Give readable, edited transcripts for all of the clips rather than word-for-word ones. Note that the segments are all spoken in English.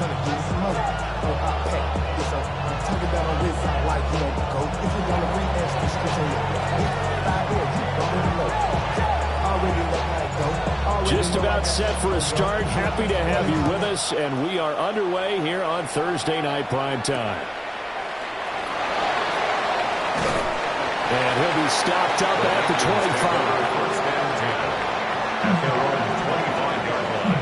trying to get some money. Okay, so I'm talking about on this side, like, go. If you want to rehash this, switch on your 5 years, you already know. Already let that go. Just about set for a start. Happy to have you with us, and we are underway here on Thursday Night Prime Time. And he'll be stopped up at the 25. First down 10. At their own 25-yard line.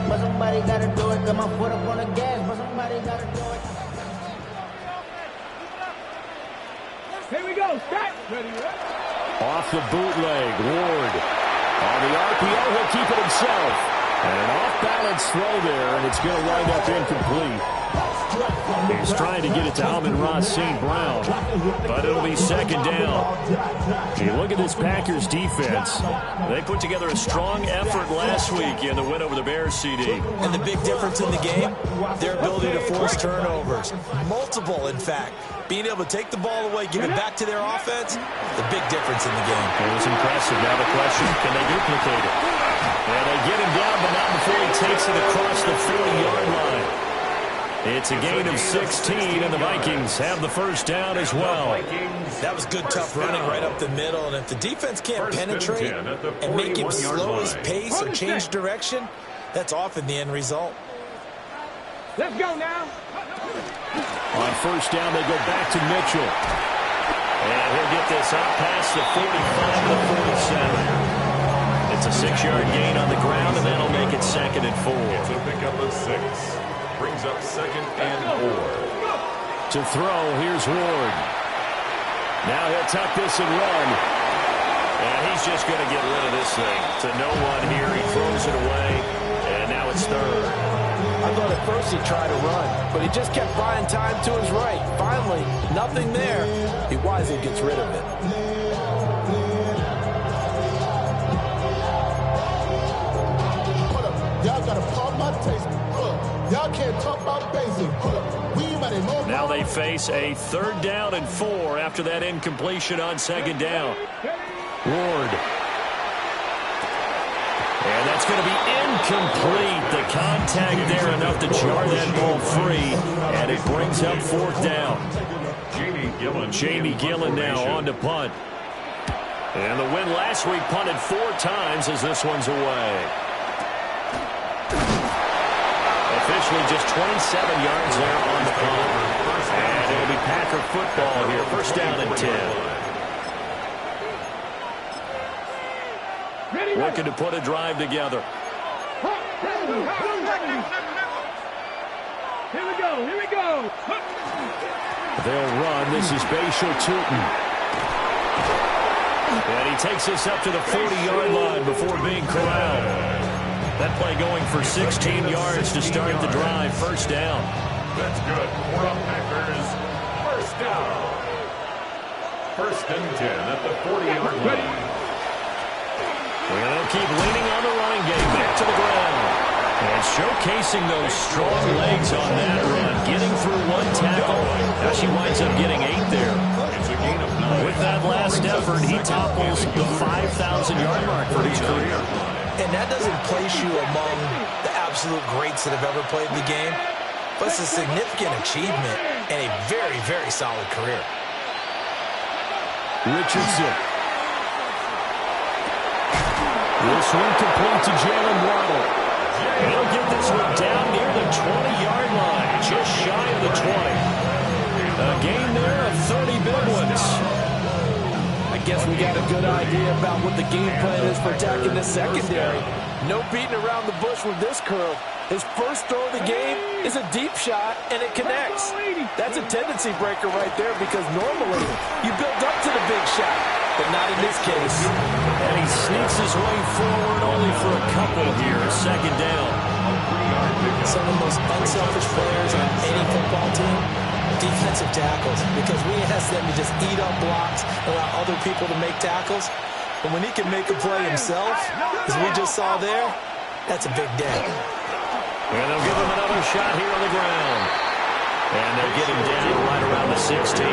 But somebody gotta do it. Got my foot up on the gas, but somebody gotta do it. Here we go. Start. Ready. Off the bootleg, Ward. On the RPO, he'll keep it himself. And an off-balance throw there, and it's going to wind up incomplete. He's trying to get it to Amon-Ra St. Brown, but it'll be second down. You look at this Packers defense. They put together a strong effort last week in the win over the Bears, CD. And the big difference in the game, their ability to force turnovers. Multiple, in fact. Being able to take the ball away, give it back to their offense, the big difference in the game. It was impressive. Now the question, can they duplicate it? And they get him down, but not before he takes it across the 40-yard line. It's a gain of 16, and the Vikings have the first down as well. That was good, tough running right up the middle, and if the defense can't penetrate and make him slow his pace or change direction, that's often the end result. Let's go now. On first down, they go back to Mitchell. And he'll get this out past the 45 to the 47. It's a 6-yard gain on the ground, and that'll make it 2nd and 4. It's a pickup of 6. Brings up 2nd and 4. To throw, here's Ward. Now he'll tuck this and run. And he's just going to get rid of this thing. To no one here. He throws it away, and now it's 3rd. I thought at first he tried to run, but he just kept buying time to his right. Finally, nothing there. He wisely gets rid of it. Y'all got to pump my taste. Y'all can't talk about basic. Now they face a 3rd down and 4 after that incompletion on 2nd down. Ward. And that's going to be incomplete. The contact there enough to jar that ball free. And it brings up 4th down. Jamie Gillen now on to punt. And the win last week punted 4 times as this one's away. Officially just 27 yards there on the punt. And it'll be Packer football here. First down and 10. Looking to put a drive together. Here we go. Here we go. They'll run. This is Bashal Tootin. And he takes this up to the 40-yard line before being corralled. That play going for 16 yards to start the drive. First down. That's good. For the Packers, first down. 1st and 10 at the 40-yard line. And they'll keep leaning on the running game. Back to the ground. And showcasing those strong legs on that run. Getting through 1 tackle. Now she winds up getting 8 there. It's a gain of 9. With that last effort, he topples the 5,000-yard mark for his career. And that doesn't place you among the absolute greats that have ever played the game, but it's a significant achievement and a very, very solid career. Richardson. This one complete to Jalen Waddle. He'll get this one down near the 20-yard line, just shy of the 20. A gain there of 30 big ones. I guess we got a good idea about what the game plan is for attacking this secondary. No beating around the bush with this curl. His first throw of the game is a deep shot, and it connects. That's a tendency breaker right there because normally you build up to the big shot, but not in this case. And he sneaks his way forward only for a couple here. 2nd down. Some of the most unselfish players on any football team, defensive tackles, because we ask them to just eat up blocks, allow other people to make tackles. But when he can make a play himself, as we just saw there, that's a big day. And they'll give him another shot here on the ground. And they'll get him down right around the 16.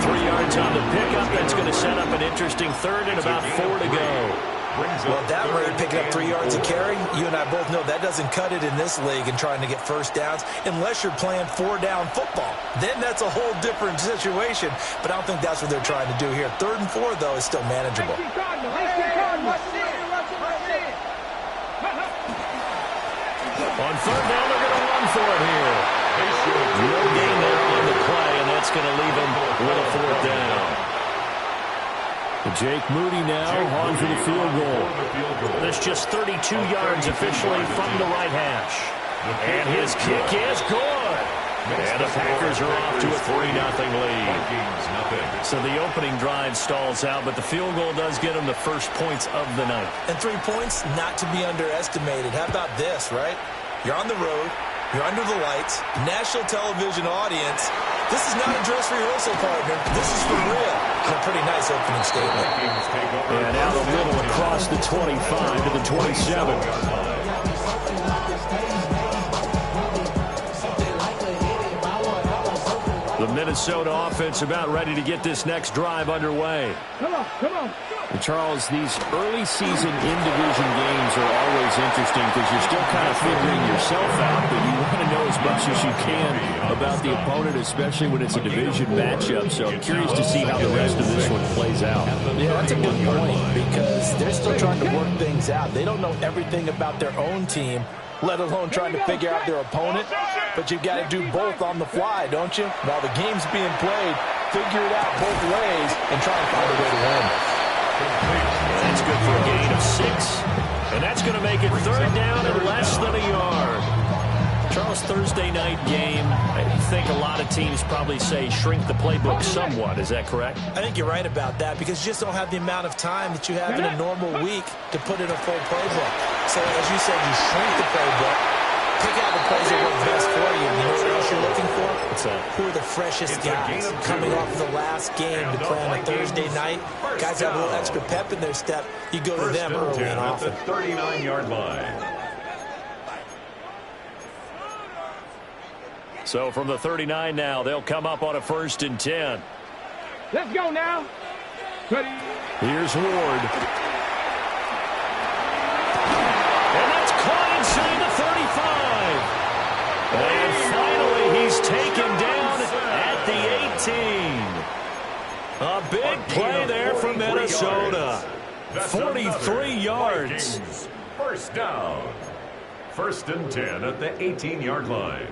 3 yards on the pickup. That's going to set up an interesting third and about 4 to go. Well, that rate, picking up 3 yards a carry, you and I both know that doesn't cut it in this league and trying to get first downs unless you're playing 4-down football. Then that's a whole different situation, but I don't think that's what they're trying to do here. 3rd and 4, though, is still manageable. On 3rd down, they're going to run for it here. No gain there on the play, and that's going to leave them with a 4th down. Jake Moody now on for the field goal. That's just 32 yards officially from the right hash. And his kick is good. And the Packers are off to a 3-0 lead. So the opening drive stalls out, but the field goal does get them the first points of the night. And 3 points, not to be underestimated. How about this, right? You're on the road. You're under the lights. National television audience. This is not a dress rehearsal, partner. This is for real. And a pretty nice opening statement. And out a little across the 25 to the 27. The Minnesota offense about ready to get this next drive underway. Come on, come on. And Charles, these early season in-division games are always interesting because you're still kind of figuring yourself out, but you want to know as much as you can about the opponent, especially when it's a division matchup. So I'm curious to see how the rest of this one plays out. Yeah, that's a good point because they're still trying to work things out. They don't know everything about their own team, let alone trying to figure out their opponent. But you've got to do both on the fly, don't you? While the game's being played, figure it out both ways and try and find a way to win. That's good for a gain of 6. And that's going to make it 3rd down and less than a yard. Charles, Thursday night game, I think a lot of teams probably say shrink the playbook somewhat. Is that correct? I think you're right about that because you just don't have the amount of time that you have in a normal week to put in a full playbook. So as you said, you shrink the playbook, pick out the plays that work best for you. You know what else you're looking for? What's that? Who are the freshest guys coming off of the last game to play on a Thursday night? Guys have a little extra pep in their step. You go to them early and often. At the 39-yard line. So from the 39 now, they'll come up on a 1st and 10. Let's go now. Ready. Here's Ward. And that's caught inside the 35. And finally, he's taken down at the 18. A big play there for Minnesota. 43 yards. 1st down. 1st and 10 at the 18-yard line.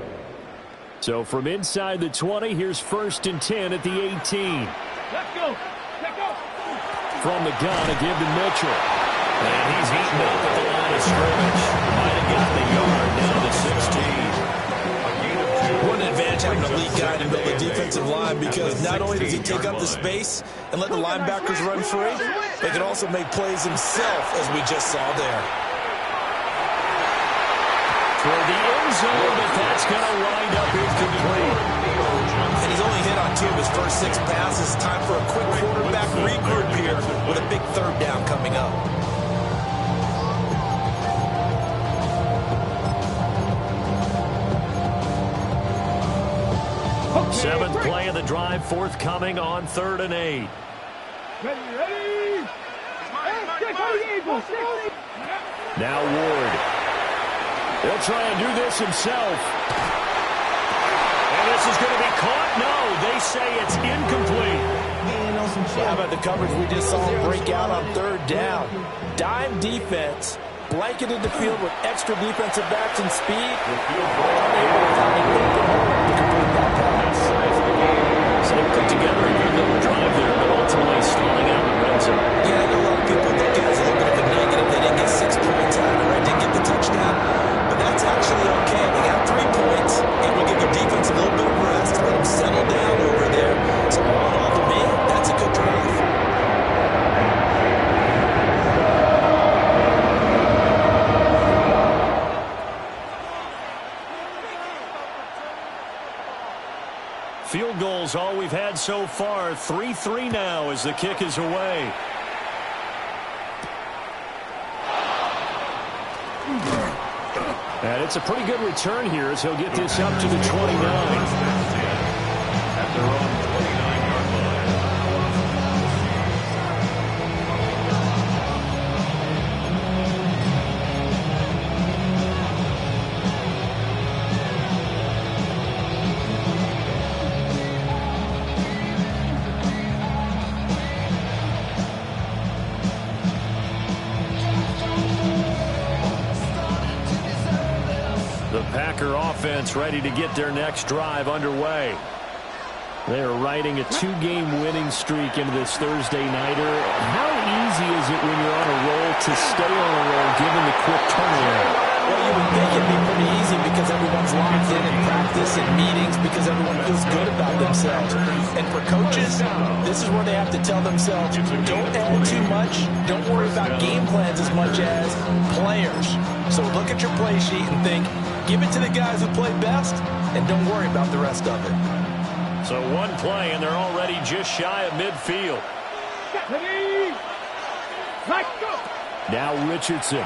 So from inside the 20, here's 1st and 10 at the 18. Let's go. Let's go. From the gun, a give to Mitchell. And he's eaten up at the line of scrimmage. Might have got the yard down to 16. What an advantage having a lead guy in the middle of the defensive line because not only does he take up the space and let the linebackers run free, but he can also make plays himself, as we just saw there. For the end zone, but that's going to wind up incomplete. And he's only hit on 2 of his first 6 passes. Time for a quick quarterback regroup here with a big 3rd down coming up. Okay, 7th play of the drive, forthcoming on 3rd and 8. Ready, ready. Now Ward. He'll try and do this himself. And this is going to be caught. No, they say it's incomplete. How about the coverage we just saw him break out on 3rd down? Dime defense, blanketed the field with extra defensive backs and speed. So they put together a good little drive there, but ultimately stalling out the red zone. Yeah, I know a lot of people think it was a little bit of a negative. They didn't get 6 points out of it, right? Didn't get the touchdown. But that's actually okay. They got 3 points, and we'll give the defense a little bit of rest. Let them settle down over there. So all in all, to me, that's a good drive. Field goals all we've had so far. 3-3 now as the kick is away. And it's a pretty good return here as he'll get this up to the 29. At their own 29-yard line. Packer offense ready to get their next drive underway. They are riding a 2-game winning streak into this Thursday nighter. How easy is it when you're on a roll to stay on a roll given the quick turnaround? Well, you would think it'd be pretty easy because everyone's locked in practice and meetings because everyone feels good about themselves. And for coaches, this is where they have to tell themselves, don't edit too much, don't worry about game plans as much as players. So look at your play sheet and think, give it to the guys who play best, and don't worry about the rest of it. So one play, and they're already just shy of midfield. Ready? Let's go. Now Richardson.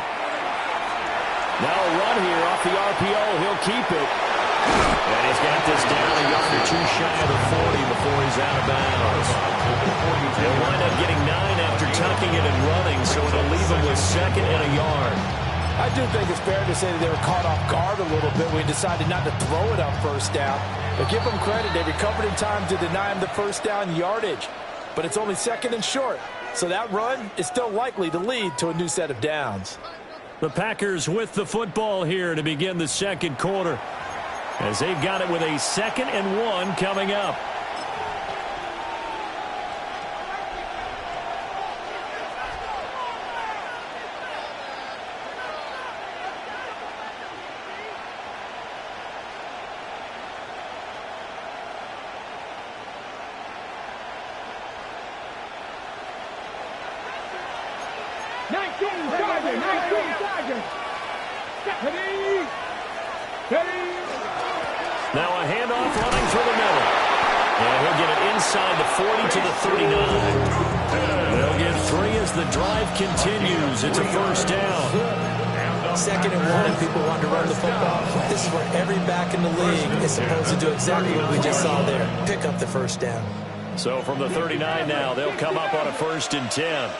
Now a run here off the RPO. He'll keep it. And he's got this down a yard or two shy of the 40 before he's out of bounds. He'll wind up getting 9 after tucking it and running, so it'll leave him with 2nd and a yard. I do think it's fair to say that they were caught off guard a little bit when he decided not to throw it on first down. But give them credit. They recovered in time to deny him the first down yardage. But it's only 2nd and short. So that run is still likely to lead to a new set of downs. The Packers with the football here to begin the second quarter, as they've got it with a 2nd and 1 coming up. Now a handoff running through the middle. And he'll get it inside the 40 to the 39. They'll get 3 as the drive continues. It's a first down. 2nd and 1 and people want to run the football. This is where every back in the league is supposed to do exactly what we just saw there. Pick up the first down. So from the 39 now, they'll come up on a 1st and 10.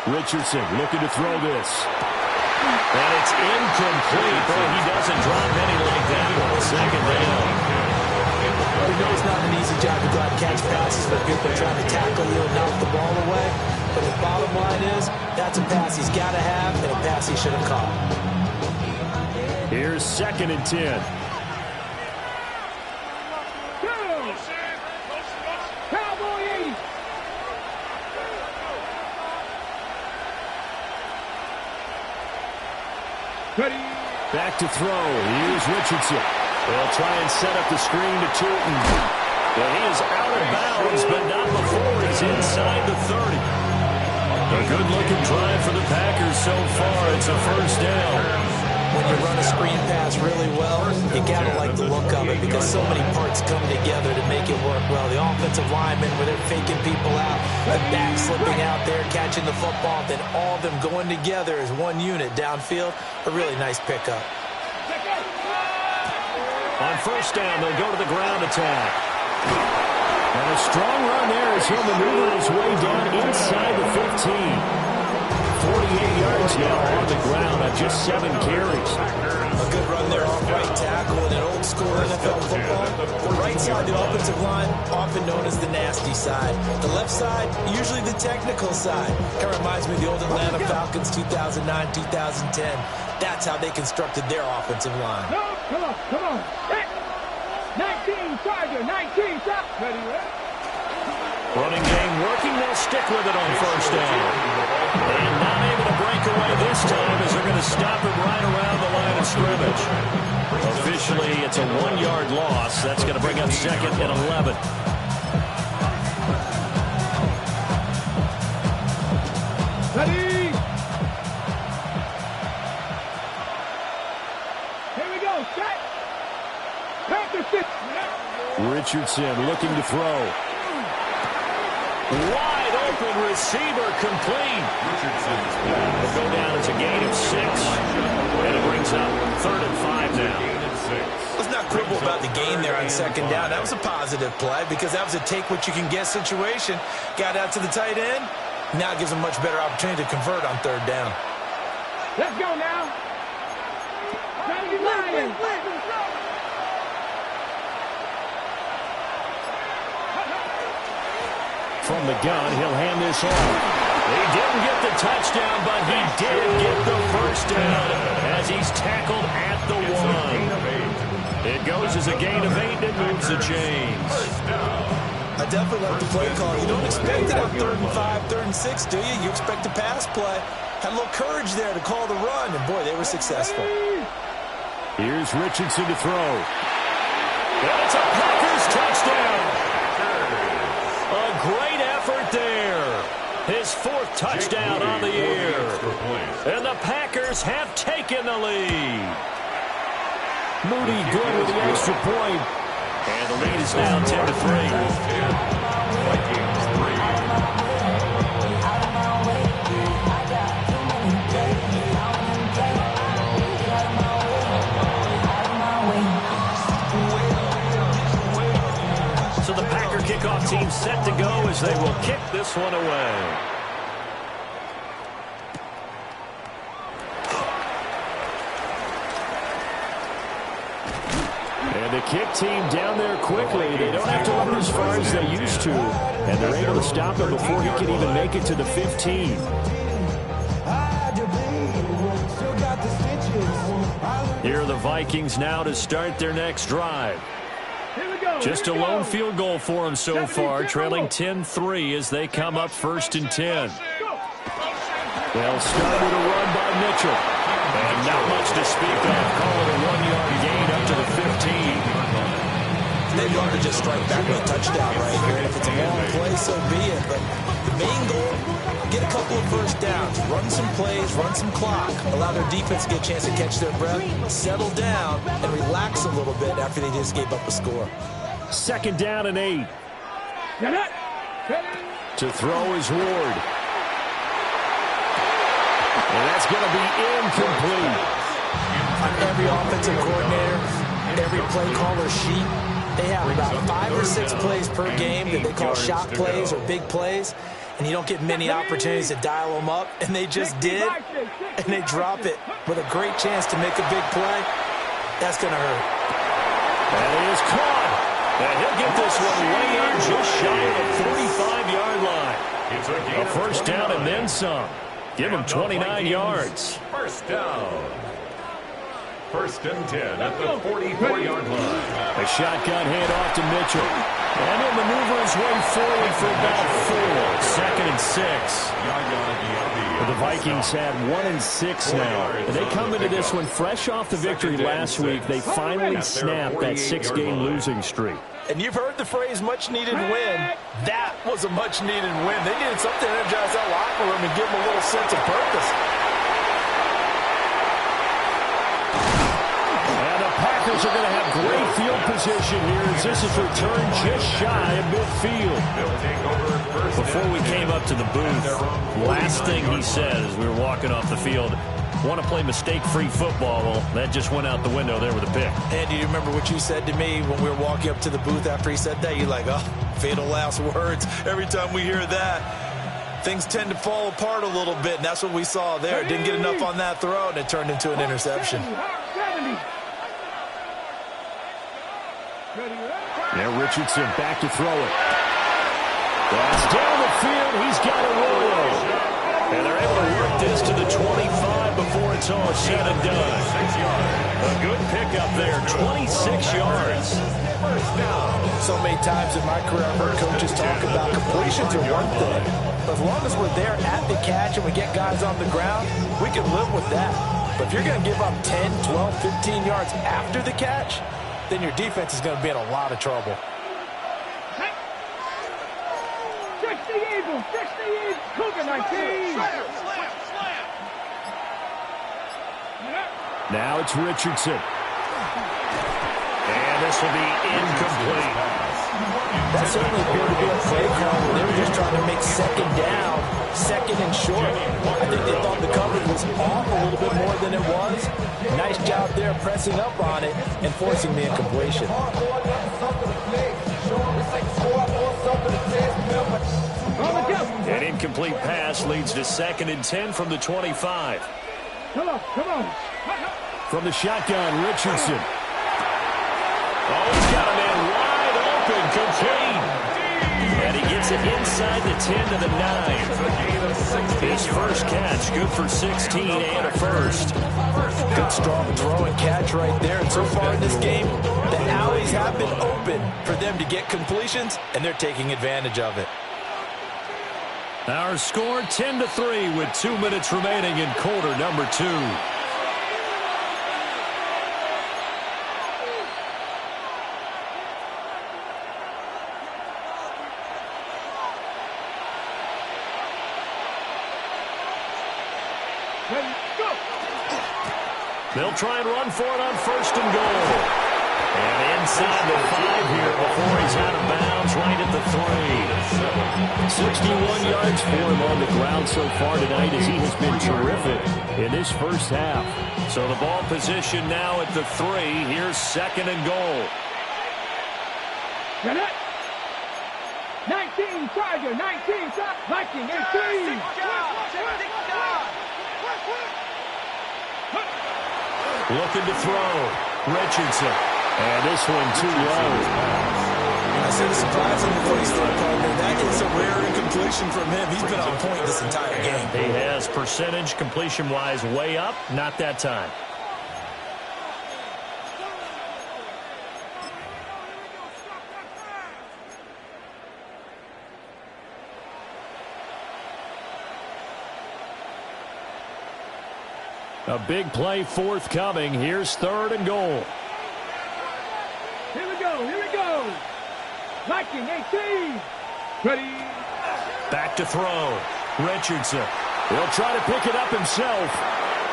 Richardson looking to throw this. And it's incomplete. Boy, he doesn't drop any like that one. 2nd down. We know it's not an easy job to go out and catch passes when people are trying to tackle you and knock the ball away. But the bottom line is, that's a pass he's got to have and a pass he should have caught. Here's 2nd and 10. Ready? Back to throw. Here's Richardson. They'll try and set up the screen to Tootin. Well, he is out of bounds, but not before he's inside the 30. A good-looking drive for the Packers so far. It's a first down. When you run a screen pass really well, you gotta like the look of it because so many parts come together to make it work well. The offensive linemen, where they're faking people out, the back slipping out there, catching the football, then all of them going together as one unit downfield. A really nice pickup. On first down, they'll go to the ground attack. And a strong run there as he'll maneuver his way down inside the 15. 48 yards now on the ground on just 7 carries. A good run there off right tackle in an old school NFL football. The right side, the offensive line, often known as the nasty side. The left side, usually the technical side. Kind of reminds me of the old Atlanta Falcons 2009, 2010. That's how they constructed their offensive line. No, come on. 19, Charger, 19, stop. Ready? Running game working. They'll stick with it on first down. And not able to break away this time as they're going to stop it right around the line of scrimmage. Officially, it's a 1-yard loss. That's going to bring up 2nd and 11. Ready? Here we go. Set. Panther 6. Richardson looking to throw. Wide open receiver complete. It'll go down as a gain of 6. And it brings up 3rd and 5 now. Let's not quibble about the gain there on 2nd down. That was a positive play because that was a take-what-you-can-get situation. Got out to the tight end. Now it gives them a much better opportunity to convert on 3rd down. Let's go now. Lions. From the gun, he'll hand this off. He didn't get the touchdown, but he did get the first down as he's tackled at the 1. It goes as a gain of 8 and moves the chains. I definitely like the play call. You don't expect it on 3rd and 5, 3rd and 6, do you? You expect a pass play. Had a little courage there to call the run, and boy, they were successful. Here's Richardson to throw. And it's a Packers touchdown. A great effort there. His 4th touchdown on the year. And the Packers have taken the lead. Moody good with the extra point. And the lead is now 10-3. Vikings 3. So the Packer kickoff team set to go as they will kick this one away. And the kick team down there quickly. They don't have to run as far as they used to. And they're able to stop him before he can even make it to the 15. Here are the Vikings now to start their next drive. Just a lone field goal for them so far, trailing 10-3 as they come up 1st and 10. They'll start with a run by Mitchell. And not much to speak of. Call it a 1-yard gain up to the 15. They'd love to just strike back with a touchdown right here. If it's a long play, so be it. But the main goal, get a couple of first downs, run some plays, run some clock, allow their defense to get a chance to catch their breath, settle down, and relax a little bit after they just gave up a score. 2nd down and 8. To throw is Ward. And that's going to be incomplete. On every offensive coordinator, every play caller sheet, they have about 5 or 6 plays per game that they call shot plays or big plays, and you don't get many opportunities to dial them up, and they just did, and they drop it with a great chance to make a big play. That's going to hurt. That is caught. And he'll get this one way in just shy of the 45-yard line. A first down and then some. Give him 29 yards. First down. 1st and 10 at the 44-yard line. A shotgun handoff to Mitchell. And he'll maneuver his way forward for about 4. 2nd and 6. The Vikings had 1 and 6 now. And they come into this one fresh off the victory last week. They finally snapped that 6-game losing streak. And you've heard the phrase much-needed win. That was a much-needed win. They needed something to energize that locker room and give them a little sense of purpose. And the Packers are going to have great field position here as this is returned just shy of midfield. Before we came up to the booth, last thing he said as we were walking off the field, want to play mistake-free football. Well, that just went out the window there with a pick. And do you remember what you said to me when we were walking up to the booth after he said that? You're like, oh, fatal last words. Every time we hear that, things tend to fall apart a little bit, and that's what we saw there. Didn't get enough on that throw, and it turned into an interception. Now Richardson back to throw it. That's down the field. He's got a roll. And they're able to work this to the 25 before it's all said and done. A good pickup there, 26 yards. So many times in my career I've heard coaches talk about completions are one thing. But as long as we're there at the catch and we get guys on the ground, we can live with that. But if you're going to give up 10, 12, 15 yards after the catch, then your defense is going to be in a lot of trouble. 60 Eagles, 60 Eagles, Cougar 19. Now it's Richardson. And this will be incomplete. That certainly appeared to be a play call where they were just trying to make 2nd down, 2nd and short. I think they thought the coverage was off a little bit more than it was. Nice job there pressing up on it and forcing the incompletion. An incomplete pass leads to 2nd and 10 from the 25. Come on, come on. From the shotgun, Richardson. Oh, he's got a man wide open, complete. And he gets it inside the 10 to the 9. His first catch, good for 16 and a first. Good strong throw and catch right there. And so far in this game, the alleys have been open for them to get completions, and they're taking advantage of it. Our score 10-3 with 2 minutes remaining in quarter number 2. They'll try and run for it on first and goal. And inside the 5 here before he's out of bounds, right at the 3. 61 yards for him on the ground so far tonight as he has been terrific in this first half. So the ball position now at the 3. Here's second and goal. 19 Charger, 19 Viking, 18. Looking to throw. Richardson. And this one too low. I said it's surprising before he started, partner. That is a rare incompletion from him. He's been on point this entire game. He has percentage completion-wise way up. Not that time. A big play forthcoming. Here's third and goal. Here we go. Viking, 18. Ready. Back to throw. Richardson. He'll try to pick it up himself.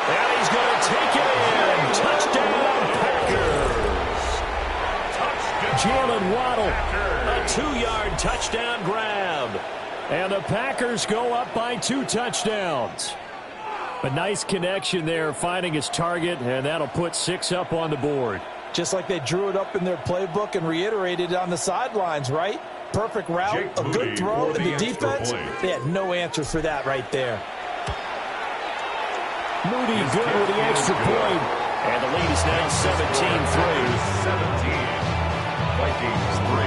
And he's going to take it in. Touchdown, Packers. Jalen Waddle. A 2-yard touchdown grab. And the Packers go up by 2 touchdowns. A nice connection there, finding his target, and that'll put 6 up on the board. Just like they drew it up in their playbook and reiterated it on the sidelines, right? Perfect route, a good throw, and the defense, they had no answer for that right there. Moody good with the extra point. And the lead is now 17-3. 17, Vikings 3.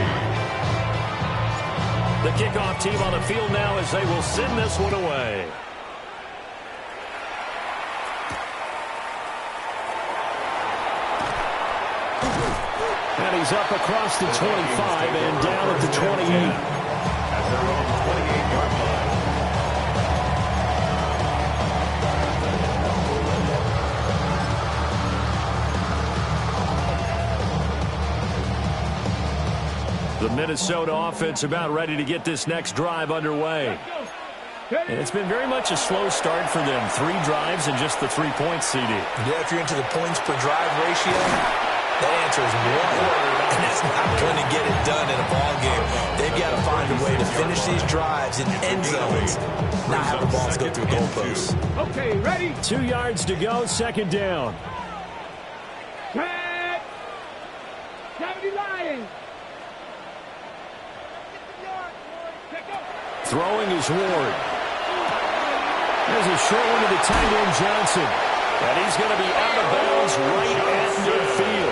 The kickoff team on the field now as they will send this one away. And he's up across the 25 and down at the 28. At their own 28-yard line. The Minnesota offense about ready to get this next drive underway. And it's been very much a slow start for them. 3 drives and just the 3 points, CD. Yeah, if you're into the points per drive ratio, that answer is 1. And that's not going to get it done in a ball game. They've got to find a way to finish these drives in end zones, not have the balls go through goalposts. Okay, ready? 2 yards to go, second down. Tag. 70 Lions. Throwing is Ward. There's a short one to the tight end, Johnson. And he's going to be out of bounds right at midfield.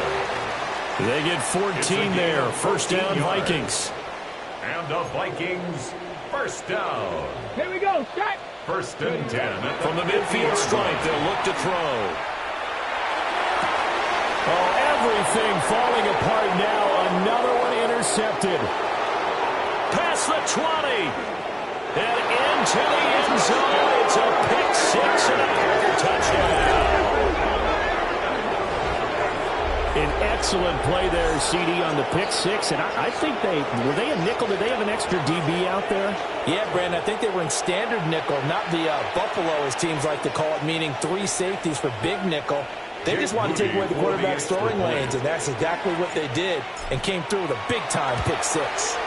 They get 14 there. First down, Vikings. And the Vikings, first down. Here we go, start. First and 10. From the midfield stripe, they'll look to throw. Oh, everything falling apart now. Another one intercepted. Past the 20. And into the end zone. It's a pick 6 and a Packer touchdown. An excellent play there, CD, on the pick 6. And I think were they a nickel? Did they have an extra DB out there? Yeah, Brandon, I think they were in standard nickel, not the Buffalo, as teams like to call it, meaning 3 safeties for big nickel. They just wanted to take away the quarterback's throwing lanes, and that's exactly what they did, and came through with a big-time pick 6.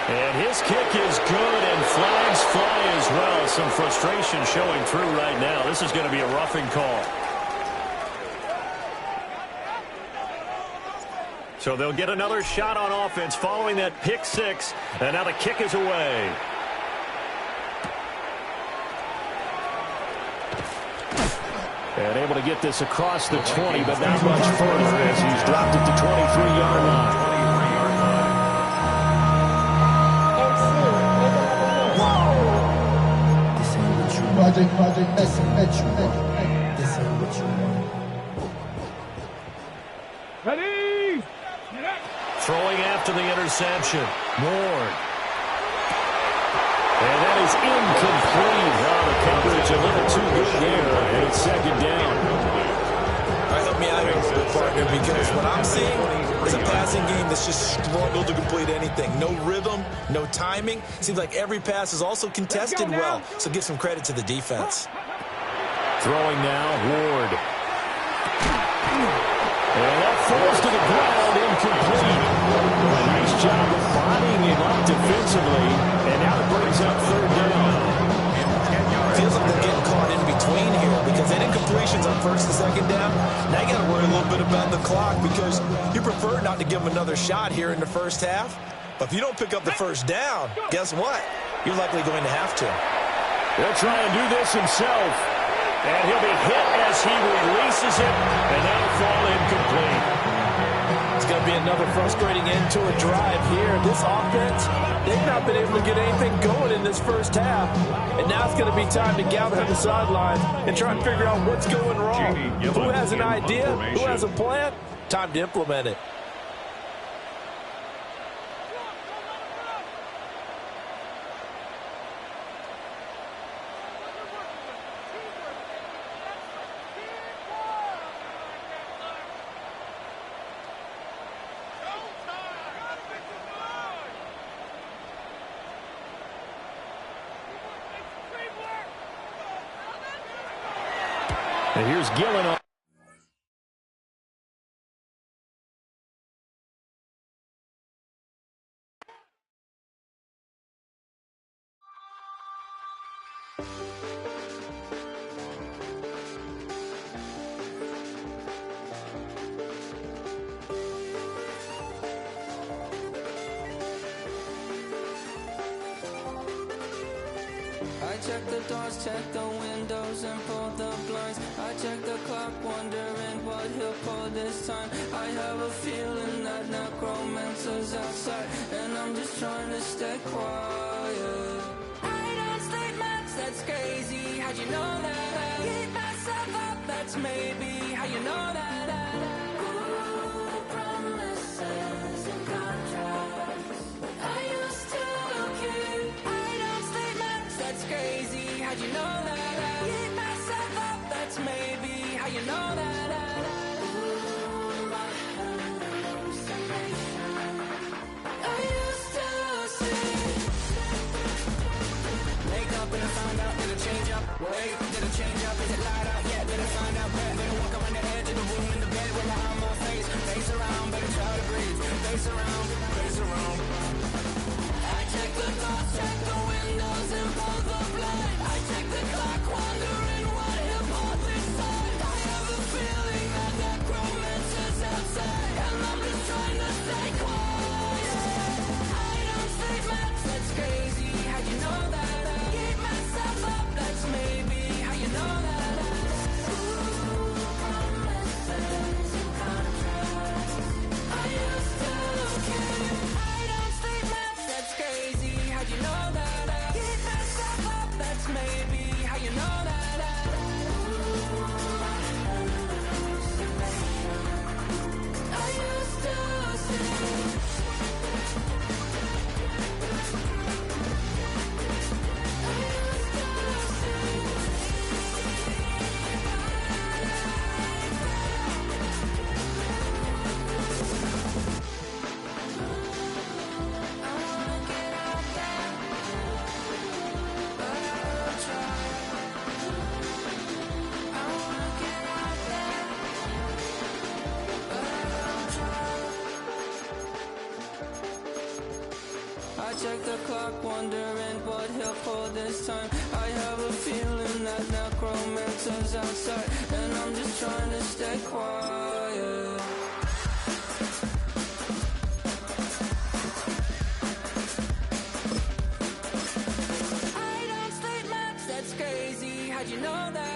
And his kick is good, and flags fly as well. Some frustration showing through right now. This is going to be a roughing call. So they'll get another shot on offense following that pick 6, and now the kick is away. And able to get this across the 20, but not much further as he's dropped at the 23-yard line. This ain't what you want. This ain't what you want. Ready? Throwing after the interception. Ward. And that is incomplete. Oh, the coverage a little too good there. And it's second down. All right, help me out here a little bit, partner, because what I'm seeing is a passing game that's just struggled to complete anything. No rhythm, no timing. Seems like every pass is also contested well, so give some credit to the defense. Throwing now, Ward. And that falls to the ground, incomplete. A nice job of bodying him up defensively, and now it brings up third down. Feels like they're getting caught in between here because they did completions on first and second down. Now you got to worry a little bit about the clock because you prefer not to give them another shot here in the first half. But if you don't pick up the first down, guess what? You're likely going to have to. He'll try and do this himself. And he'll be hit as he releases it, and that'll fall incomplete. It's going to be another frustrating end to a drive here. This offense, they've not been able to get anything going in this first half. And now it's going to be time to gather on the sidelines and try and figure out what's going wrong. Who has an idea? Who has a plan? Time to implement it. And here's Gillen on. I check the doors, check the windows, and pull the blinds. I check the clock, wondering what he'll pull this time. I have a feeling that necromancer's outside, and I'm just trying to stay quiet. I don't sleep much, that's crazy. How'd you know that? Keep myself up, that's maybe how you know that. Ooh, promises and contracts. I used to keep. I don't sleep much, that's crazy. How'd you know that? Keep myself up, that's maybe how you know that. Ooh, my hallucination. I used to see. Wake up and I found out, did it change up? Wait, did it change up? Is it light up? Yeah, did it find out? Did it walk around the edge of the room in the bed with my arm on my face? Face around, better try to breathe. Face around, face around. I check the doors, check the windows, and pull the blind. I check the clock, wondering what he'll pull this time. I have a feeling that necromancer's outside, and I'm just trying to stay quiet. I don't sleep much, that's crazy. How'd you know that? Keep myself up, that's maybe how you know that. Ooh, promises and contracts. I used to keep. I don't sleep much, that's crazy. How'd you know that? Keep myself up, that's maybe how you know that. Ooh, my hallucination. I used to see. I check the clock, wondering what he'll pull this time. I have a feeling that necromancer's outside, and I'm just trying to stay quiet. I don't sleep much, that's crazy. How'd you know that?